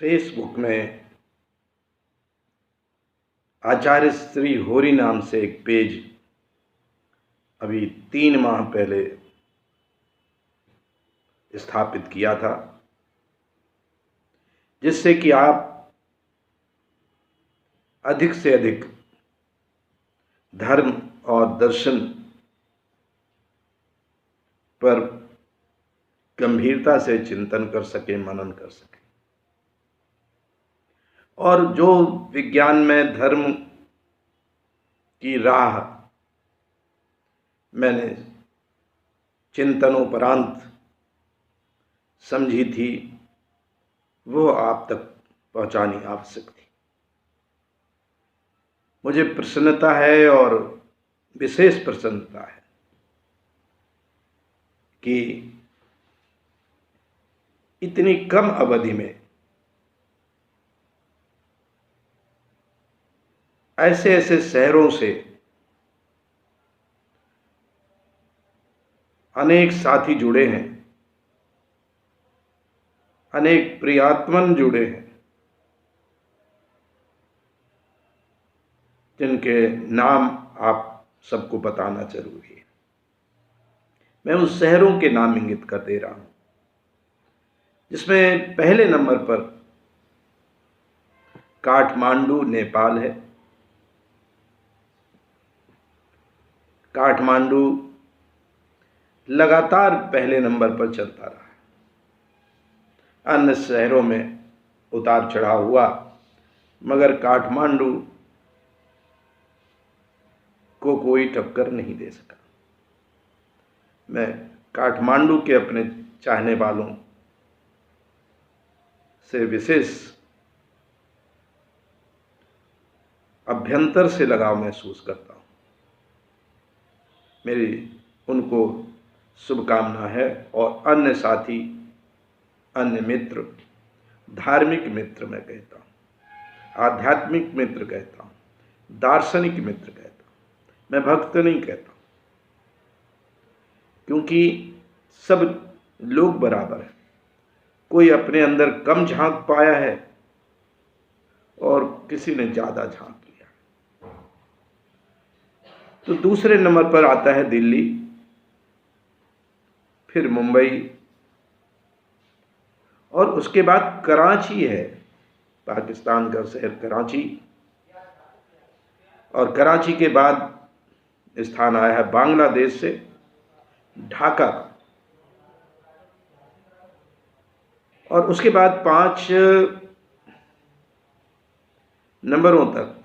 Facebook में आचार्य श्री होरी नाम से एक पेज अभी 3 माह पहले स्थापित किया था, जिससे कि आप अधिक से अधिक धर्म और दर्शन पर गंभीरता से चिंतन कर सके, मनन कर सके। और जो विज्ञान में धर्म की राह मैंने चिंतनोपरांत समझी थी, वो आप तक पहुंचानी आवश्यक थी। मुझे प्रसन्नता है और विशेष प्रसन्नता है कि इतनी कम अवधि में ऐसे ऐसे शहरों से अनेक साथी जुड़े हैं, अनेक प्रियात्मन जुड़े हैं, जिनके नाम आप सबको बताना जरूरी है। मैं उस शहरों के नाम इंगित कर दे रहा हूं, जिसमें पहले नंबर पर काठमांडू नेपाल है। काठमांडू लगातार पहले नंबर पर चलता रहा है। अन्य शहरों में उतार चढ़ाव हुआ, मगर काठमांडू को कोई टक्कर नहीं दे सका। मैं काठमांडू के अपने चाहने वालों से विशेष अभ्यंतर से लगाव महसूस करता हूँ। मेरी उनको शुभकामना है, और अन्य साथी, अन्य मित्र, धार्मिक मित्र मैं कहता हूँ, आध्यात्मिक मित्र कहता हूँ, दार्शनिक मित्र कहता हूँ, मैं भक्त नहीं कहता, क्योंकि सब लोग बराबर हैं। कोई अपने अंदर कम झांक पाया है और किसी ने ज्यादा झांक लिया। तो दूसरे नंबर पर आता है दिल्ली, फिर मुंबई, और उसके बाद कराची है, पाकिस्तान का शहर कराची। और कराची के बाद स्थान आया है बांग्लादेश से ढाका का। और उसके बाद 5 नंबरों तक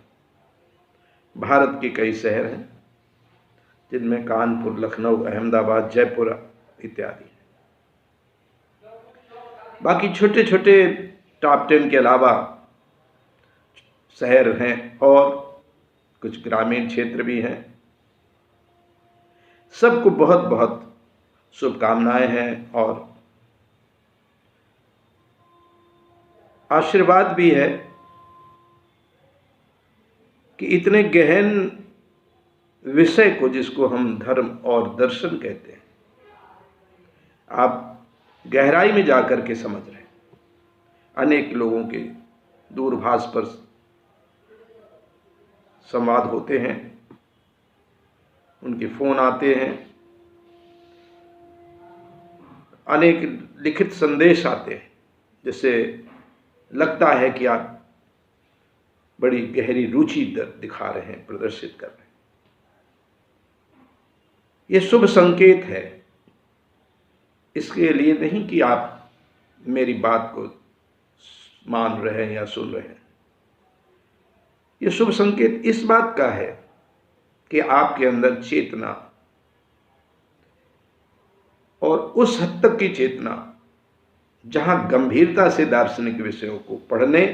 भारत के कई शहर हैं, जिनमें कानपुर, लखनऊ, अहमदाबाद, जयपुर इत्यादि। बाकी छोटे छोटे टॉप 10 के अलावा शहर हैं और कुछ ग्रामीण क्षेत्र भी हैं। सबको बहुत बहुत शुभकामनाएं हैं और आशीर्वाद भी है कि इतने गहन विषय को, जिसको हम धर्म और दर्शन कहते हैं, आप गहराई में जाकर के समझ रहे हैं। अनेक लोगों के दूरभाष पर संवाद होते हैं, उनके फोन आते हैं, अनेक लिखित संदेश आते हैं, जिससे लगता है कि आप बड़ी गहरी रुचि दिखा रहे हैं, प्रदर्शित कर रहे हैं। ये शुभ संकेत है। इसके लिए नहीं कि आप मेरी बात को मान रहे हैं या सुन रहे हैं। ये शुभ संकेत इस बात का है कि आपके अंदर चेतना, और उस हद तक की चेतना जहां गंभीरता से दार्शनिक विषयों को पढ़ने,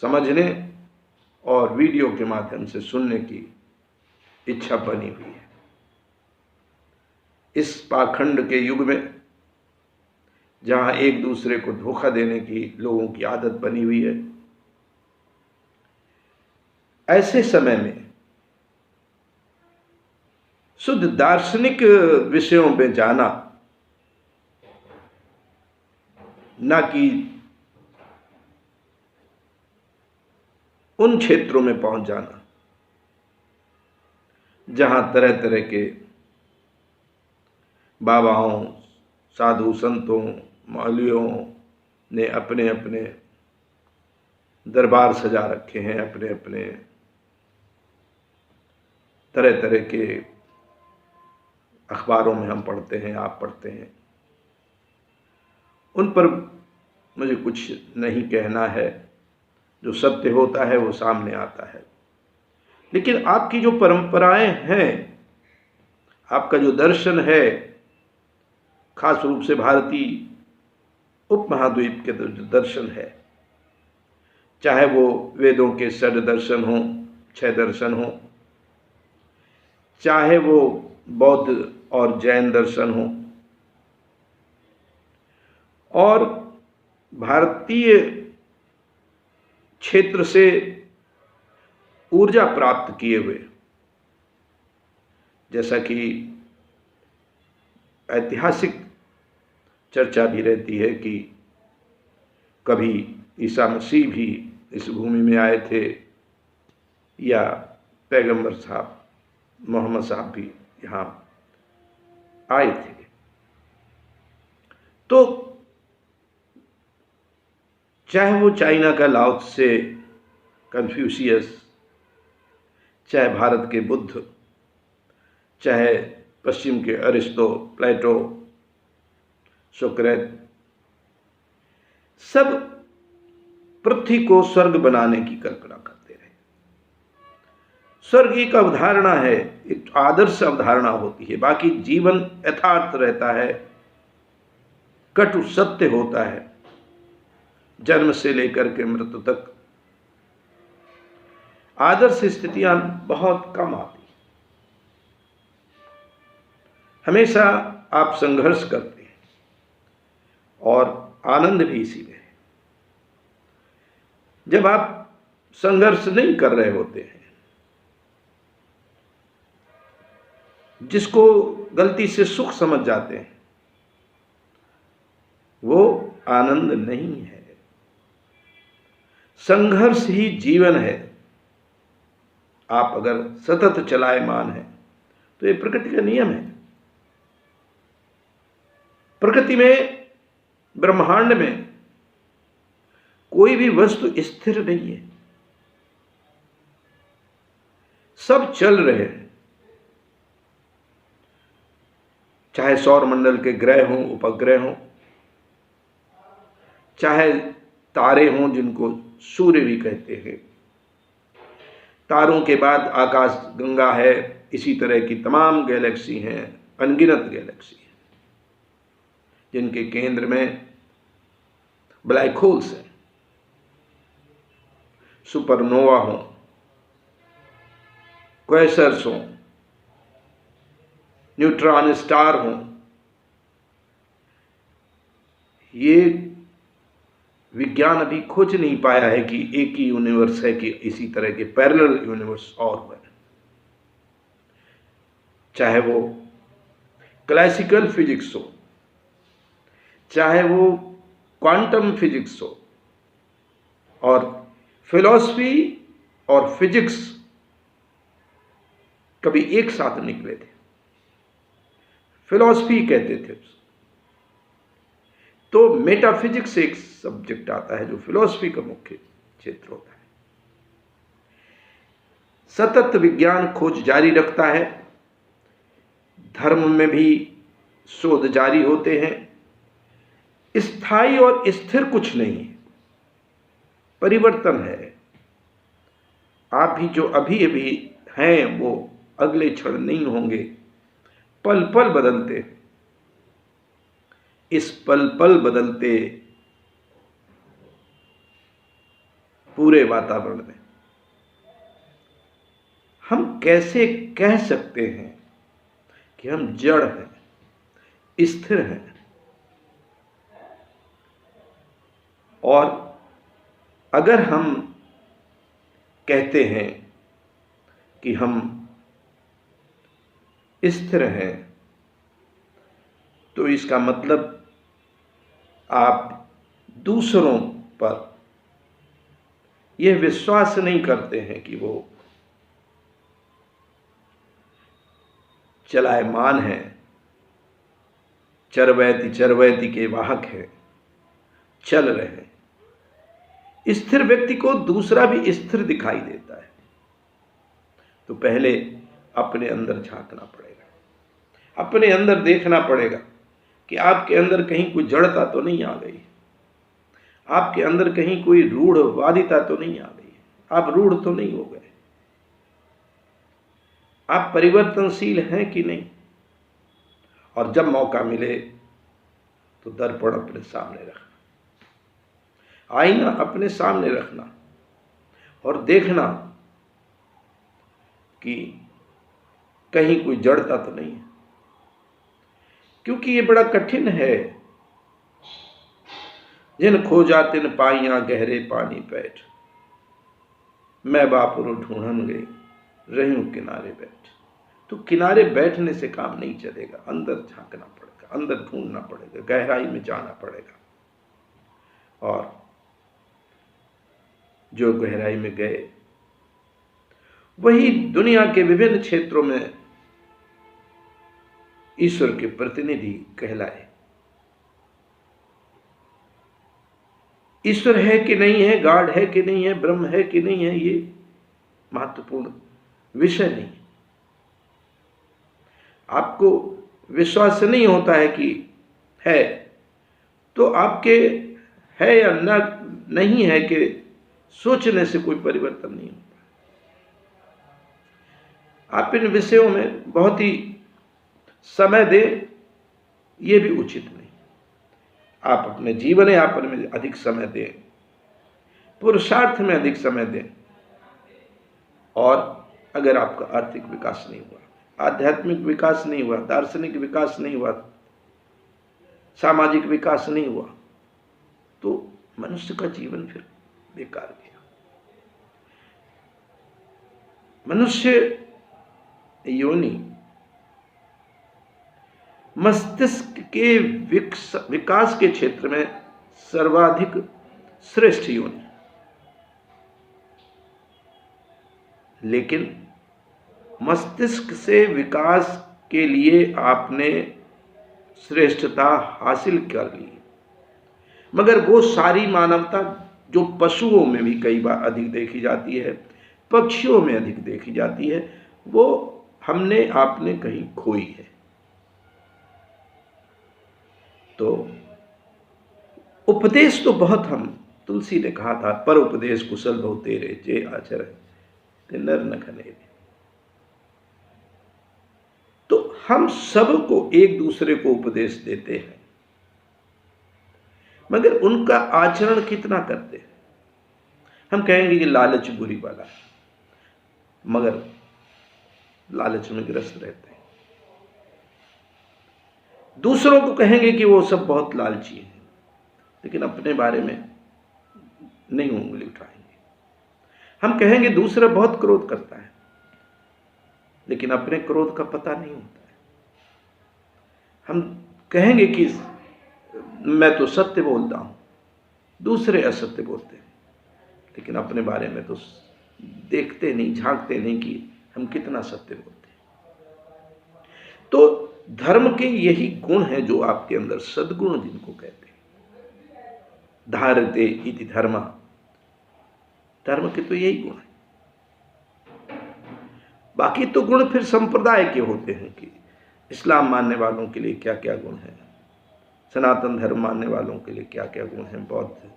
समझने और वीडियो के माध्यम से सुनने की इच्छा बनी हुई है। इस पाखंड के युग में, जहां एक दूसरे को धोखा देने की लोगों की आदत बनी हुई है, ऐसे समय में शुद्ध दार्शनिक विषयों में जाना, न कि उन क्षेत्रों में पहुंच जाना जहां तरह तरह के बाबाओं, साधु संतों, मौलवियों ने अपने अपने दरबार सजा रखे हैं, अपने अपने तरह तरह के अखबारों में हम पढ़ते हैं, आप पढ़ते हैं। उन पर मुझे कुछ नहीं कहना है, जो सत्य होता है वो सामने आता है। लेकिन आपकी जो परंपराएं हैं, आपका जो दर्शन है, खास रूप से भारतीय उपमहाद्वीप के जो दर्शन है, चाहे वो वेदों के षड दर्शन हों, 6 दर्शन हों, चाहे वो बौद्ध और जैन दर्शन हों, और भारतीय क्षेत्र से ऊर्जा प्राप्त किए हुए, जैसा कि ऐतिहासिक चर्चा भी रहती है कि कभी ईसा मसीह भी इस भूमि में आए थे, या पैगंबर साहब मोहम्मद साहब भी यहाँ आए थे। तो चाहे वो चाइना का लाओ त्से, कन्फ्यूशियस, चाहे भारत के बुद्ध, चाहे पश्चिम के अरिस्टो, प्लेटो, सोक्रेट, सब पृथ्वी को स्वर्ग बनाने की कल्पना करते रहे। स्वर्ग एक अवधारणा है, एक आदर्श अवधारणा होती है, बाकी जीवन यथार्थ रहता है, कटु सत्य होता है, जन्म से लेकर के मृत्यु तक आदर्श स्थितियां बहुत कम आती। हमेशा आप संघर्ष करते हैं और आनंद भी इसी में है। जब आप संघर्ष नहीं कर रहे होते हैं, जिसको गलती से सुख समझ जाते हैं, वो आनंद नहीं है। संघर्ष ही जीवन है। आप अगर सतत चलायमान हैं तो ये प्रकृति का नियम है। प्रकृति में, ब्रह्मांड में कोई भी वस्तु स्थिर नहीं है, सब चल रहे हैं। चाहे सौर मंडल के ग्रह हों, उपग्रह हों, चाहे तारे हों जिनको सूर्य भी कहते हैं, तारों के बाद आकाश गंगा है, इसी तरह की तमाम गैलेक्सी हैं, अनगिनत गैलेक्सी हैं, जिनके केंद्र में ब्लैक होल्स हैं, सुपरनोवा हों, क्वेसर्स हों, न्यूट्रॉन स्टार हों। ये विज्ञान अभी खोज नहीं पाया है कि एक ही यूनिवर्स है, कि इसी तरह के पैरेलल यूनिवर्स और हुए। चाहे वो क्लासिकल फिजिक्स हो, चाहे वो क्वांटम फिजिक्स हो, और फिलॉसफी और फिजिक्स कभी एक साथ निकले थे। फिलॉसफी कहते थे, तो मेटाफिजिक्स एक सब्जेक्ट आता है जो फिलॉसफी का मुख्य क्षेत्र होता है। सतत विज्ञान खोज जारी रखता है, धर्म में भी शोध जारी होते हैं। स्थायी और स्थिर कुछ नहीं है, परिवर्तन है। आप भी जो अभी अभी हैं वो अगले क्षण नहीं होंगे, पल पल बदलते हैं। इस पल पल बदलते पूरे वातावरण में हम कैसे कह सकते हैं कि हम जड़ हैं, स्थिर हैं? और अगर हम कहते हैं कि हम स्थिर हैं, तो इसका मतलब आप दूसरों पर यह विश्वास नहीं करते हैं कि वो चलायमान है, चरवैती चरवैती के वाहक है, चल रहे हैं। स्थिर व्यक्ति को दूसरा भी स्थिर दिखाई देता है, तो पहले अपने अंदर झांकना पड़ेगा, अपने अंदर देखना पड़ेगा कि आपके अंदर कहीं कोई जड़ता तो नहीं आ गई, आपके अंदर कहीं कोई रूढ़वादिता तो नहीं आ गई, आप रूढ़ तो नहीं हो गए, आप परिवर्तनशील हैं कि नहीं। और जब मौका मिले तो दर्पण अपने सामने रखना, आईना अपने सामने रखना और देखना कि कहीं कोई जड़ता तो नहीं है, क्योंकि ये बड़ा कठिन है। जिन खोजा तिन पाइयां गहरे पानी पैठ, मैं बापुरु ढूंढन गई रही हूं किनारे बैठ। तो किनारे बैठने से काम नहीं चलेगा, अंदर झांकना पड़ेगा, अंदर ढूंढना पड़ेगा, गहराई में जाना पड़ेगा। और जो गहराई में गए वही दुनिया के विभिन्न क्षेत्रों में ईश्वर के प्रतिनिधि कहलाए। ईश्वर है कि नहीं है, गॉड है कि नहीं है, ब्रह्म है कि नहीं है, ये महत्वपूर्ण विषय नहीं। आपको विश्वास नहीं होता है कि है, तो आपके है या नहीं है कि सोचने से कोई परिवर्तन नहीं होता। आप इन विषयों में बहुत ही समय दें, ये भी उचित नहीं। आप अपने जीवन यापन में अधिक समय दें, पुरुषार्थ में अधिक समय दें। और अगर आपका आर्थिक विकास नहीं हुआ, आध्यात्मिक विकास नहीं हुआ, दार्शनिक विकास नहीं हुआ, सामाजिक विकास नहीं हुआ, तो मनुष्य का जीवन फिर बेकार गया। मनुष्य योनि मस्तिष्क के विकास के क्षेत्र में सर्वाधिक श्रेष्ठ योनि, लेकिन मस्तिष्क से विकास के लिए आपने श्रेष्ठता हासिल कर ली, मगर वो सारी मानवता जो पशुओं में भी कई बार अधिक देखी जाती है, पक्षियों में अधिक देखी जाती है, वो हमने आपने कहीं खोई है। तो उपदेश तो बहुत, हम तुलसी ने कहा था, पर उपदेश कुशल बहु तेरे, जे आचर ते नर न खनेरे। तो हम सबको एक दूसरे को उपदेश देते हैं, मगर उनका आचरण कितना करते हैं। हम कहेंगे कि लालच बुरी वाला है, मगर लालच में ग्रस्त रहते हैं। दूसरों को कहेंगे कि वो सब बहुत लालची हैं, लेकिन अपने बारे में नहीं उंगली उठाएंगे। हम कहेंगे दूसरा बहुत क्रोध करता है, लेकिन अपने क्रोध का पता नहीं होता है। हम कहेंगे कि मैं तो सत्य बोलता हूं, दूसरे असत्य बोलते हैं, लेकिन अपने बारे में तो देखते नहीं, झांकते नहीं कि हम कितना सत्य बोलते हैं। तो धर्म के यही गुण है जो आपके अंदर सद्गुण जिनको कहते हैं, धारते इति धर्म, धर्म के तो यही गुण है। बाकी तो गुण फिर संप्रदाय के होते हैं कि इस्लाम मानने वालों के लिए क्या क्या गुण है, सनातन धर्म मानने वालों के लिए क्या क्या गुण है, बौद्ध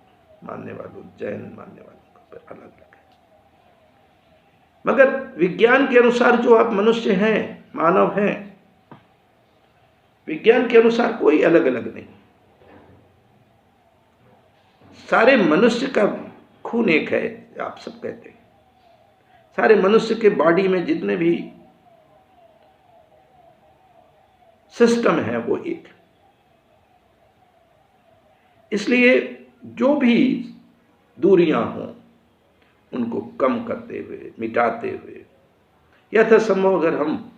मानने वालों, जैन मानने वालों का फिर अलग अलग है। मगर विज्ञान के अनुसार जो आप मनुष्य हैं, मानव हैं, विज्ञान के अनुसार कोई अलग अलग नहीं। सारे मनुष्य का खून एक है, आप सब कहते हैं। सारे मनुष्य के बॉडी में जितने भी सिस्टम है वो एक। इसलिए जो भी दूरियां हों उनको कम करते हुए, मिटाते हुए, यथासंभव अगर हम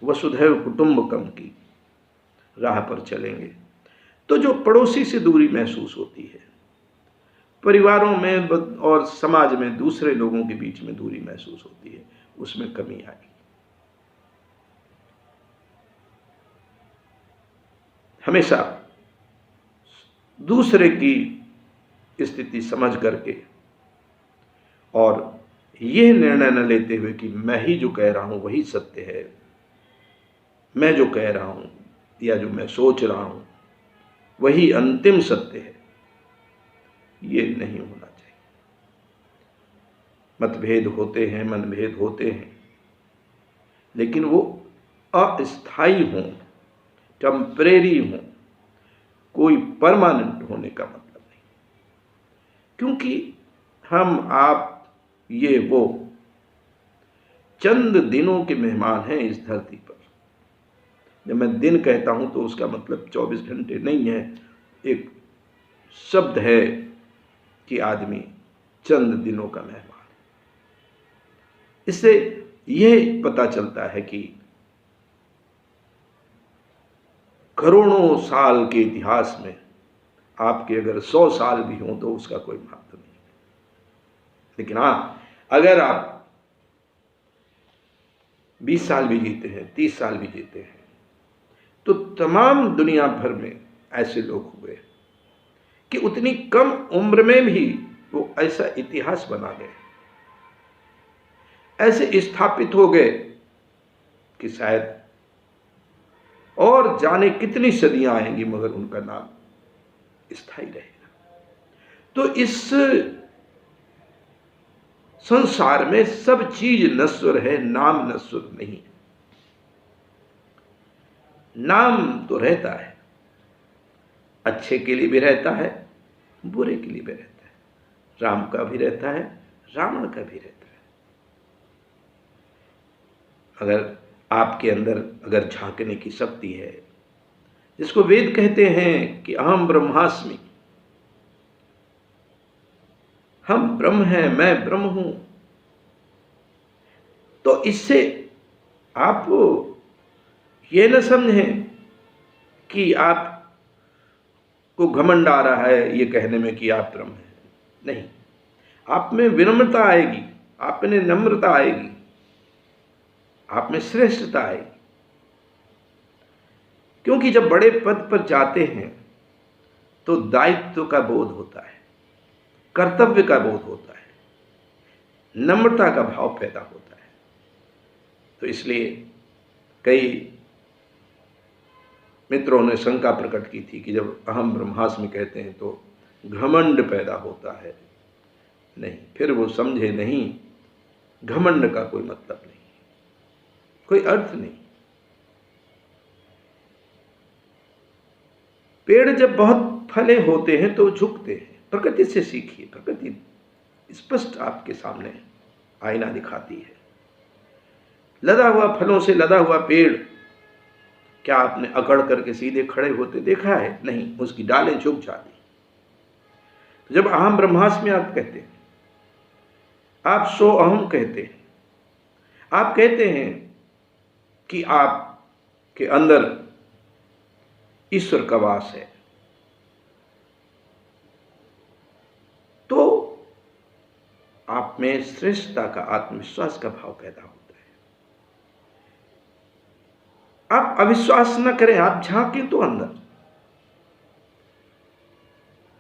वसुधैव कुटुंबकम की राह पर चलेंगे तो जो पड़ोसी से दूरी महसूस होती है परिवारों में और समाज में दूसरे लोगों के बीच में दूरी महसूस होती है, उसमें कमी आएगी। हमेशा दूसरे की स्थिति समझ करके और यह निर्णय न लेते हुए कि मैं ही जो कह रहा हूं वही सत्य है, मैं जो कह रहा हूं या जो मैं सोच रहा हूं वही अंतिम सत्य है, ये नहीं होना चाहिए। मतभेद होते हैं, मनभेद होते हैं, लेकिन वो अस्थायी हों, टेम्परेरी हों, कोई परमानेंट होने का मतलब नहीं। क्योंकि हम, आप, ये वो चंद दिनों के मेहमान हैं इस धरती पर। जब मैं दिन कहता हूं तो उसका मतलब 24 घंटे नहीं है, एक शब्द है कि आदमी चंद दिनों का मेहमान है। इससे यह पता चलता है कि करोड़ों साल के इतिहास में आपके अगर 100 साल भी हों तो उसका कोई महत्व नहीं। लेकिन हाँ, अगर आप 20 साल भी जीते हैं, 30 साल भी जीते हैं, तो तमाम दुनिया भर में ऐसे लोग हुए कि उतनी कम उम्र में भी वो ऐसा इतिहास बना गए, ऐसे स्थापित हो गए कि शायद और जाने कितनी सदियां आएंगी मगर उनका नाम स्थायी रहेगा। तो इस संसार में सब चीज नश्वर है, नाम नश्वर नहीं है। नाम तो रहता है, अच्छे के लिए भी रहता है, बुरे के लिए भी रहता है। राम का भी रहता है, रावण का भी रहता है। अगर आपके अंदर अगर झांकने की शक्ति है, जिसको वेद कहते हैं कि अहम ब्रह्मास्मि, हम ब्रह्म हैं, मैं ब्रह्म हूं, तो इससे आप ये न समझें कि आप को घमंड आ रहा है ये कहने में कि आप ब्रह्म हैं। नहीं, आप में विनम्रता आएगी, आप में नम्रता आएगी, आप में श्रेष्ठता आएगी। क्योंकि जब बड़े पद पर जाते हैं तो दायित्व का बोध होता है, कर्तव्य का बोध होता है, नम्रता का भाव पैदा होता है। तो इसलिए कई मित्रों ने शंका प्रकट की थी कि जब अहम ब्रह्मास्मि कहते हैं तो घमंड पैदा होता है। नहीं, फिर वो समझे नहीं, घमंड का कोई मतलब नहीं, कोई अर्थ नहीं। पेड़ जब बहुत फले होते हैं तो झुकते हैं। प्रकृति से सीखिए, प्रकृति स्पष्ट आपके सामने आईना दिखाती है। लदा हुआ फलों से लदा हुआ पेड़, क्या आपने अकड़ करके सीधे खड़े होते देखा है? नहीं, उसकी डालें झुक जाती। तो जब अहम ब्रह्मास्मि आप कहते हैं, आप सो अहम कहते हैं, आप कहते हैं कि आप के अंदर ईश्वर का वास है, तो आप में श्रेष्ठता का, आत्मविश्वास का भाव पैदा होता है। आप अविश्वास न करें, आप झांकें तो अंदर।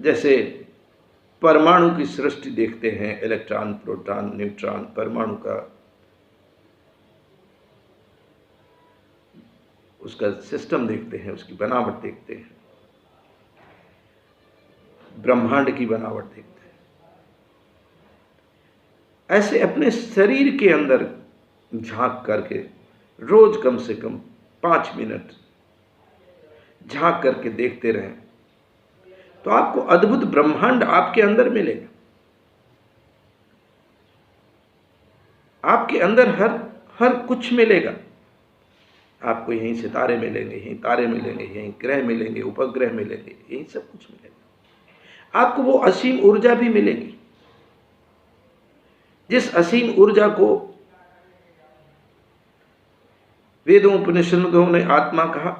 जैसे परमाणु की सृष्टि देखते हैं, इलेक्ट्रॉन, प्रोटॉन, न्यूट्रॉन, परमाणु का उसका सिस्टम देखते हैं, उसकी बनावट देखते हैं, ब्रह्मांड की बनावट देखते हैं। ऐसे अपने शरीर के अंदर झांक करके रोज कम से कम 5 मिनट झांक करके देखते रहें तो आपको अद्भुत ब्रह्मांड आपके अंदर मिलेगा। आपके अंदर हर कुछ मिलेगा। आपको यहीं सितारे मिलेंगे, यहीं तारे मिलेंगे, यहीं ग्रह मिलेंगे, उपग्रह मिलेंगे, यहीं सब कुछ मिलेगा। आपको वो असीम ऊर्जा भी मिलेगी, जिस असीम ऊर्जा को वेदों उपनिषदों ने आत्मा कहा।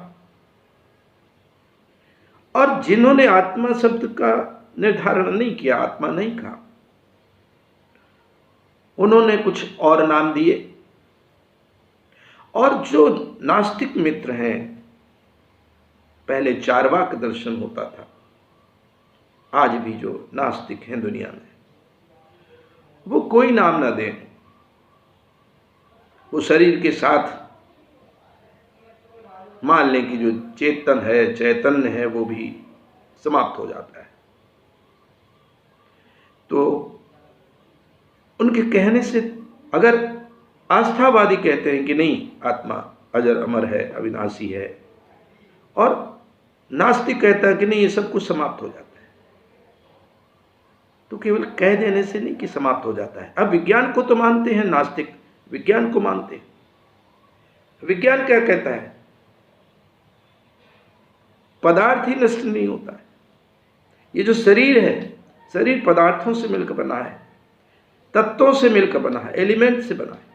और जिन्होंने आत्मा शब्द का निर्धारण नहीं किया, आत्मा नहीं कहा। उन्होंने कुछ और नाम दिए। और जो नास्तिक मित्र हैं, पहले चार्वाक दर्शन होता था, आज भी जो नास्तिक हैं दुनिया में, वो कोई नाम ना दें, वो शरीर के साथ मान लें कि जो चेतन है, चैतन्य है, वो भी समाप्त हो जाता है। तो उनके कहने से, अगर आस्थावादी कहते हैं कि नहीं, आत्मा अजर अमर है, अविनाशी है, और नास्तिक कहता है कि नहीं, ये सब कुछ समाप्त हो जाता है, तो केवल कह देने से नहीं कि समाप्त हो जाता है। अब विज्ञान को तो मानते हैं नास्तिक, विज्ञान को मानते हैं। विज्ञान क्या कहता है? पदार्थ ही नष्ट नहीं होता है। ये जो शरीर है, शरीर पदार्थों से मिलकर बना है, तत्वों से मिलकर बना है, एलिमेंट से बना है।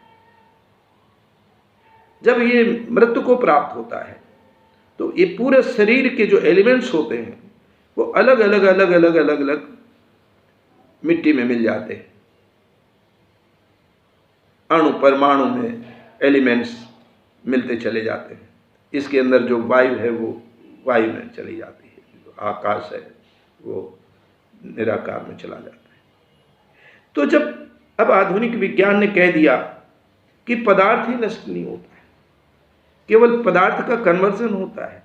जब ये मृत्यु को प्राप्त होता है तो ये पूरे शरीर के जो एलिमेंट्स होते हैं वो अलग अलग मिट्टी में मिल जाते हैं। अणु परमाणु में एलिमेंट्स मिलते चले जाते हैं। इसके अंदर जो वायु है वो वायु में चली जाती है, जो आकाश है वो निराकार में चला जाता है। तो जब अब आधुनिक विज्ञान ने कह दिया कि पदार्थ ही नष्ट नहीं होता है, केवल पदार्थ का कन्वर्जन होता है,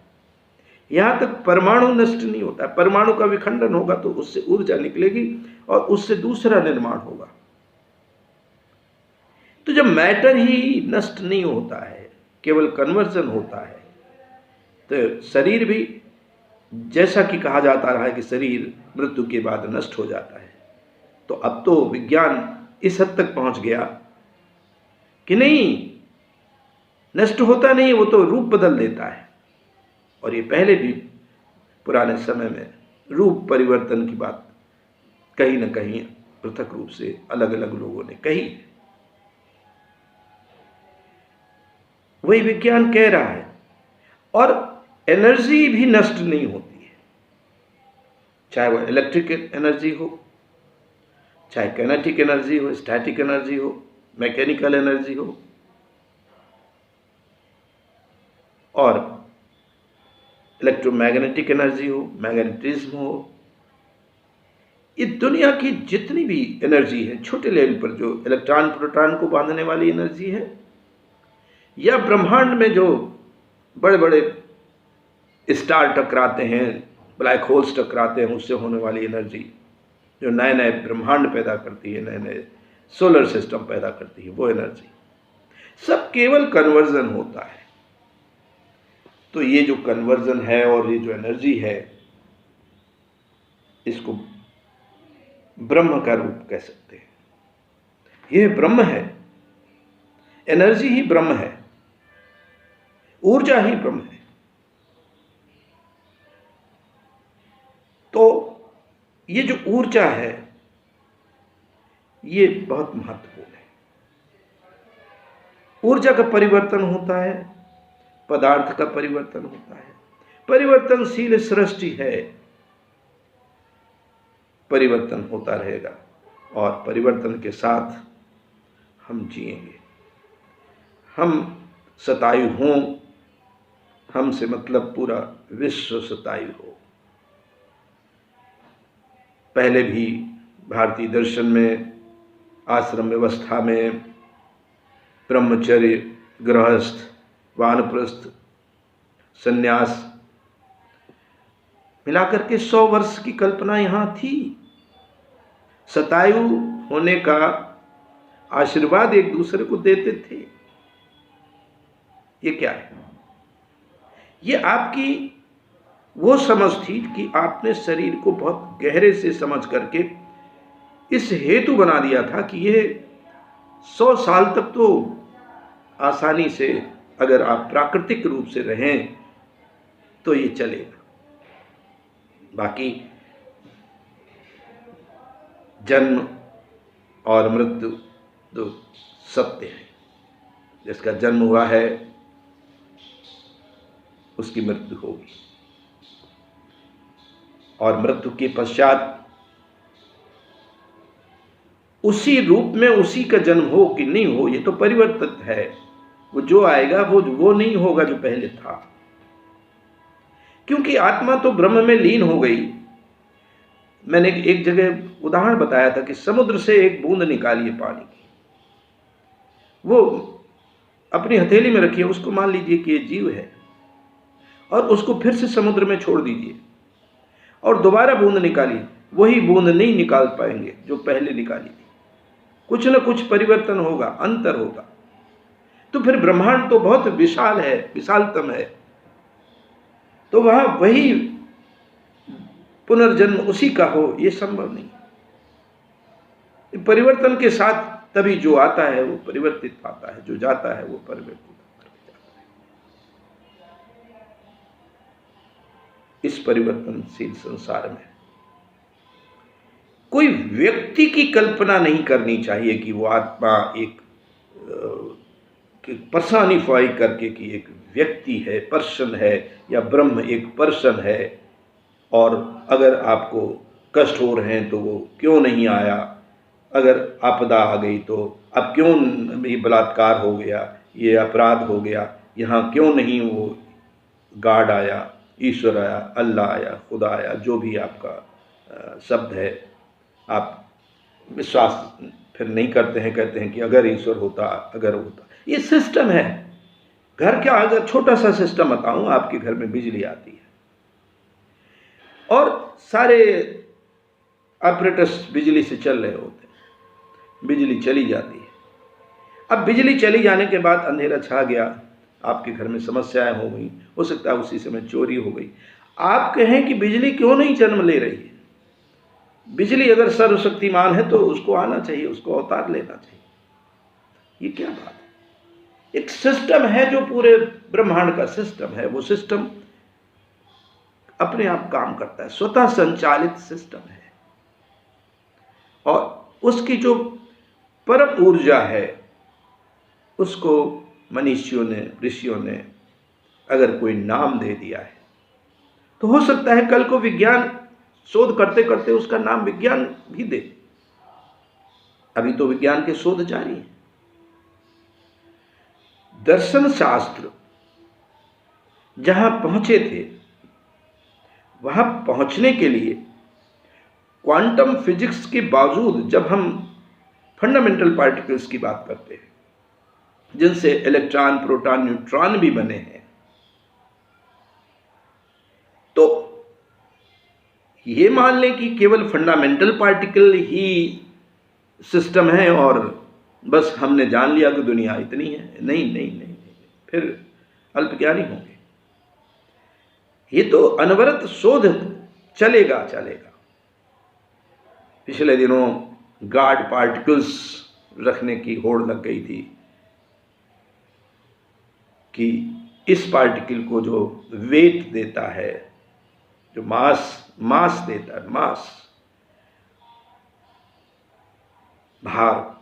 यहां तक परमाणु नष्ट नहीं होता है। परमाणु का विखंडन होगा तो उससे ऊर्जा निकलेगी और उससे दूसरा निर्माण होगा। तो जब मैटर ही नष्ट नहीं होता है, केवल कन्वर्जन होता है, तो शरीर भी, जैसा कि कहा जाता रहा है कि शरीर मृत्यु के बाद नष्ट हो जाता है, तो अब तो विज्ञान इस हद तक पहुंच गया कि नहीं, नष्ट होता नहीं, वो तो रूप बदल देता है। और ये पहले भी पुराने समय में रूप परिवर्तन की बात कहीं ना कहीं पृथक रूप से अलग अलग लोगों ने कही। वही विज्ञान कह रहा है। और एनर्जी भी नष्ट नहीं होती है, चाहे वो इलेक्ट्रिक एनर्जी हो, चाहे काइनेटिक एनर्जी हो, स्टैटिक एनर्जी हो, मैकेनिकल एनर्जी हो, और इलेक्ट्रोमैग्नेटिक एनर्जी हो, मैग्नेटिज्म हो। ये दुनिया की जितनी भी एनर्जी है, छोटे लेवल पर जो इलेक्ट्रॉन प्रोटॉन को बांधने वाली एनर्जी है, या ब्रह्मांड में जो बड़े बड़े स्टार टकराते हैं, ब्लैक होल्स टकराते हैं, उससे होने वाली एनर्जी जो नए नए ब्रह्मांड पैदा करती है, नए नए सोलर सिस्टम पैदा करती है, वो एनर्जी सब केवल कन्वर्जन होता है। तो ये जो कन्वर्जन है और ये जो एनर्जी है, इसको ब्रह्म का रूप कह सकते हैं। यह ब्रह्म है, एनर्जी ही ब्रह्म है, ऊर्जा ही ब्रह्म है। तो ये जो ऊर्जा है ये बहुत महत्वपूर्ण है। ऊर्जा का परिवर्तन होता है, पदार्थ का परिवर्तन होता है। परिवर्तनशील सृष्टि है, परिवर्तन होता रहेगा और परिवर्तन के साथ हम जिएंगे। हम शतायु हों, हमसे मतलब पूरा विश्व शतायु हो। पहले भी भारतीय दर्शन में आश्रम व्यवस्था में ब्रह्मचर्य, गृहस्थ, वानप्रस्थ, संन्यास मिलाकर के 100 वर्ष की कल्पना यहाँ थी। शतायु होने का आशीर्वाद एक दूसरे को देते थे। ये क्या है? ये आपकी वो समझ थी कि आपने शरीर को बहुत गहरे से समझ करके इस हेतु बना दिया था कि ये 100 साल तक तो आसानी से अगर आप प्राकृतिक रूप से रहें तो ये चलेगा। बाकी जन्म और मृत्यु तो सत्य है। जिसका जन्म हुआ है उसकी मृत्यु होगी, और मृत्यु के पश्चात उसी रूप में उसी का जन्म हो कि नहीं हो, ये तो परिवर्तित है। वो जो आएगा वो नहीं होगा जो पहले था, क्योंकि आत्मा तो ब्रह्म में लीन हो गई। मैंने एक जगह उदाहरण बताया था कि समुद्र से एक बूंद निकालिए पानी की, वो अपनी हथेली में रखिए, उसको मान लीजिए कि ये जीव है, और उसको फिर से समुद्र में छोड़ दीजिए और दोबारा बूंद निकालिए, वही बूंद नहीं निकाल पाएंगे जो पहले निकाली थी। कुछ न कुछ परिवर्तन होगा, अंतर होगा। तो फिर ब्रह्मांड तो बहुत विशाल है, विशालतम है, तो वहां वही पुनर्जन्म उसी का हो, यह संभव नहीं। परिवर्तन के साथ तभी जो आता है वो परिवर्तित पाता है, जो जाता है वो परिवर्तित होकर जाता है। इस परिवर्तनशील संसार में कोई व्यक्ति की कल्पना नहीं करनी चाहिए कि वो आत्मा एक पर्सनिफाई करके कि एक व्यक्ति है, पर्सन है, या ब्रह्म एक पर्सन है, और अगर आपको कष्ट हो रहे हैं तो वो क्यों नहीं आया, अगर आपदा आ गई तो अब क्यों ये बलात्कार हो गया, ये अपराध हो गया, यहाँ क्यों नहीं वो गॉड आया, ईश्वर आया, अल्लाह आया, खुदा आया, जो भी आपका शब्द है। आप विश्वास फिर नहीं करते हैं, कहते हैं कि अगर ईश्वर होता, अगर होता। ये सिस्टम है। घर का अगर छोटा सा सिस्टम बताऊं, आपके घर में बिजली आती है और सारे ऑपरेटर्स बिजली से चल रहे होते हैं, बिजली चली जाती है। अब बिजली चली जाने के बाद अंधेरा छा गया, आपके घर में समस्याएं हो गई, हो सकता है उसी समय चोरी हो गई। आप कहें कि बिजली क्यों नहीं जन्म ले रही है? बिजली अगर सर्वशक्तिमान है तो उसको आना चाहिए, उसको अवतार लेना चाहिए। ये क्या बात है? एक सिस्टम है जो पूरे ब्रह्मांड का सिस्टम है, वो सिस्टम अपने आप काम करता है, स्वतः संचालित सिस्टम है, और उसकी जो परम ऊर्जा है उसको मनीषियों ने, ऋषियों ने अगर कोई नाम दे दिया है तो हो सकता है कल को विज्ञान शोध करते करते उसका नाम विज्ञान भी दे। अभी तो विज्ञान के शोध जारी है। दर्शन शास्त्र जहां पहुंचे थे, वहां पहुंचने के लिए क्वांटम फिजिक्स के बावजूद, जब हम फंडामेंटल पार्टिकल्स की बात करते हैं जिनसे इलेक्ट्रॉन, प्रोटॉन, न्यूट्रॉन भी बने हैं, तो ये मान लें कि केवल फंडामेंटल पार्टिकल ही सिस्टम है और बस हमने जान लिया कि दुनिया इतनी है। नहीं नहीं नहीं, फिर अल्पज्ञानी होंगे। ये तो अनवरत शोध चलेगा चलेगा। पिछले दिनों गॉड पार्टिकल्स रखने की होड़ लग गई थी कि इस पार्टिकल को जो वेट देता है, जो मास देता है, मास, भार,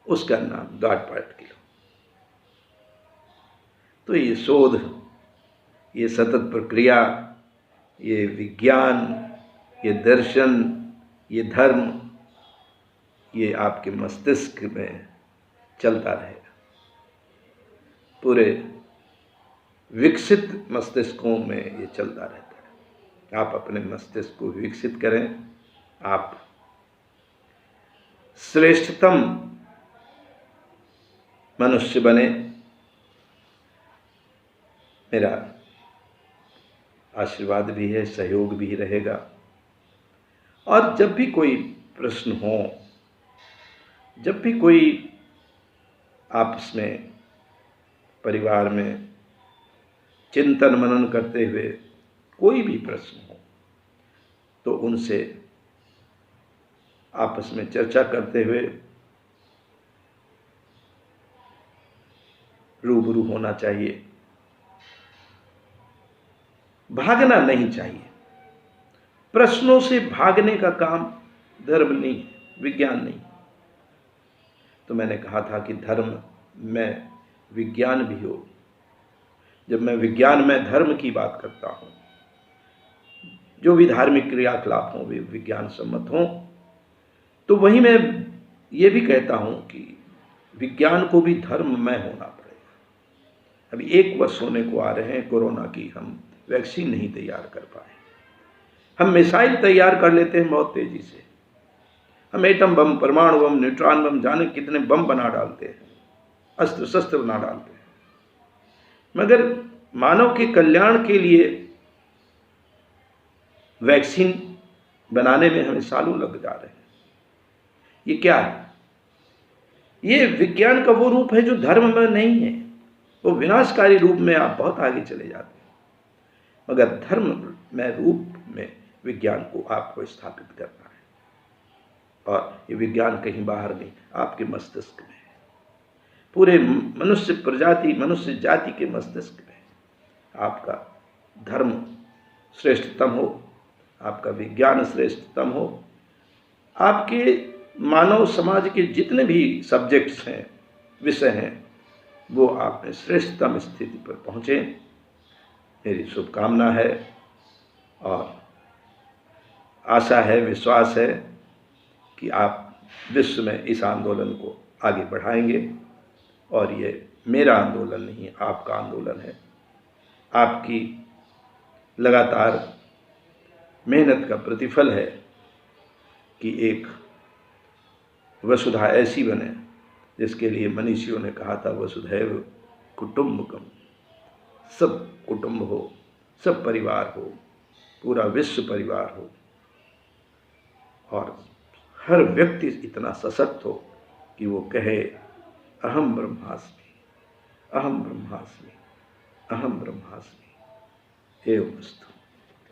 उसका नाम गॉड पार्टिकल। तो ये शोध, ये सतत प्रक्रिया, ये विज्ञान, ये दर्शन, ये धर्म, ये आपके मस्तिष्क में चलता रहेगा। पूरे विकसित मस्तिष्कों में ये चलता रहता है। आप अपने मस्तिष्क को विकसित करें, आप श्रेष्ठतम मनुष्य बने। मेरा आशीर्वाद भी है, सहयोग भी रहेगा। और जब भी कोई प्रश्न हो, जब भी कोई आपस में, परिवार में चिंतन मनन करते हुए कोई भी प्रश्न हो, तो उनसे आपस में चर्चा करते हुए रूबरू होना चाहिए। भागना नहीं चाहिए। प्रश्नों से भागने का काम धर्म नहीं, विज्ञान नहीं। तो मैंने कहा था कि धर्म में विज्ञान भी हो। जब मैं विज्ञान में धर्म की बात करता हूँ, जो भी धार्मिक क्रियाकलाप हों वे विज्ञान सम्मत हों, तो वहीं मैं ये भी कहता हूँ कि विज्ञान को भी धर्ममय होना पड़ेगा। अभी 1 वर्ष होने को आ रहे हैं कोरोना की, हम वैक्सीन नहीं तैयार कर पाए। हम मिसाइल तैयार कर लेते हैं बहुत तेजी से, हम एटम बम, परमाणु बम, न्यूट्रॉन बम, जाने कितने बम बना डालते हैं, अस्त्र शस्त्र बना डालते हैं, मगर मानव के कल्याण के लिए वैक्सीन बनाने में हमें सालों लग जा रहे हैं। ये क्या है? ये विज्ञान का वो रूप है जो धर्म में नहीं है। वो विनाशकारी रूप में आप बहुत आगे चले जाते हैं, मगर धर्म में रूप में विज्ञान को आपको स्थापित करना है। और ये विज्ञान कहीं बाहर नहीं, आपके मस्तिष्क में है। पूरे मनुष्य प्रजाति, मनुष्य जाति के मस्तिष्क में है। आपका धर्म श्रेष्ठतम हो, आपका विज्ञान श्रेष्ठतम हो, आपके मानव समाज के जितने भी सब्जेक्ट्स हैं, विषय हैं, वो आप में श्रेष्ठतम स्थिति पर पहुँचे, मेरी शुभकामना है। और आशा है, विश्वास है कि आप विश्व में इस आंदोलन को आगे बढ़ाएंगे। और ये मेरा आंदोलन नहीं, आपका आंदोलन है। आपकी लगातार मेहनत का प्रतिफल है कि एक वसुधा ऐसी बने जिसके लिए मनीषियों ने कहा था, वसुधैव कुटुंबकम, सब कुटुंब हो, सब परिवार हो, पूरा विश्व परिवार हो, और हर व्यक्ति इतना सशक्त हो कि वो कहे अहम ब्रह्मास्मि, अहम ब्रह्मास्मि, अहम ब्रह्मास्मि। एवं अस्तु।